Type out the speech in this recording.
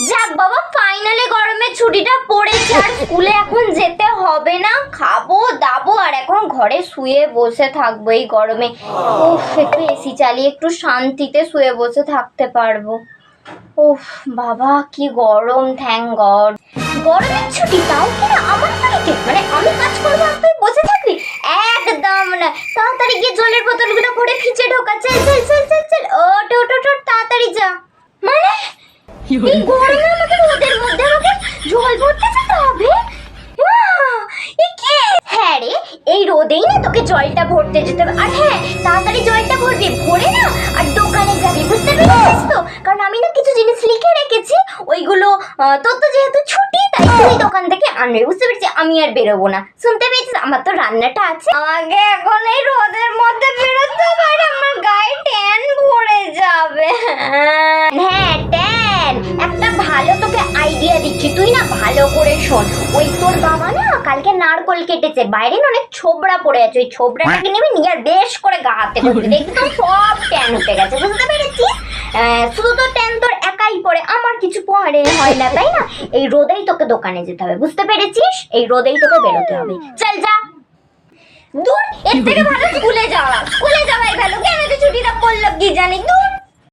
যাক বাবা, ফাইনালি গরমের ছুটিটা পড়েছে, আর স্কুলে এখন যেতে হবে না। খাবো দাবো আর এখন ঘরে শুয়ে বসে থাকবো এই গরমে। উফ, একটু এসি চালিয়ে একটু শান্তিতে শুয়ে বসে থাকতে পারবো। উফ বাবা, কি গরম! থ্যাঙ্ক গড গরমের ছুটি, তাও কিনা আমার বাড়িতে। মানে আমি কাজ করবো আর তুই বসে থাকবি? একদম না। তাড়াতাড়ি গিয়ে জলের বোতলগুলো ভরে ফ্রিজে ঢোকা। চল চল চল চল চল, ওঠ ওঠ ওঠ ওঠ, তাড়াতাড়ি যা। মানে এই গরমে আমাকে রোদের মধ্যে আমাকে জল ভরতে যেতে হবে? হ্যাঁ রে, এই রোদেই না তোকে জলটা ভরতে যেতে হবে। আর হ্যাঁ, তাড়াতাড়ি জলটা ভরবি, ভরে না আর দোকানে যাবি, বুঝতে পেরেছিস তো? কারণ আমি না কিছু জিনিস লিখে রেখেছি, ওইগুলো তোর তো যেহেতু ছুটি, তাই তুই দোকান থেকে আনবি, বুঝতে পেরেছিস? আমি আর বেরোবো না, শুনতে পেয়েছিস? আমার তো রান্নাটা আছে। আমাকে এখন এই রোদের মধ্যে বেরোতে হবে, আর আমার গায়ে ট্যান ভরে যাবে। হ্যাঁ, ট্যান। একটা ভালো তোকে আইডিয়া দিচ্ছি, তুই না ভালো করে শোন। ওই তোর বাবা না কালকে নারকল কেটেছে, বাইরে না অনেক ছোবড়া পড়ে আছে, ওই ছোবড়াটাকে নেবে নিয়ে আর বেশ করে গা হাতে ঢুকতে, দেখবি তো সব ট্যান উঠে গেছে, বুঝতে পেরেছিস? শুধু তো ট্যান তোর একাই পড়ে, আমার কিছু পড়ে হয় না, তাই না? এই রোদেই তোকে দোকানে যেতে হবে, বুঝতে পেরেছিস? এই রোদেই তোকে বেরোতে হবে। চল যা। দূর, এর থেকে ভালো স্কুলে যাওয়াই ভালো। কেন তো ছুটিটা পড়লো কি জানি। দূর।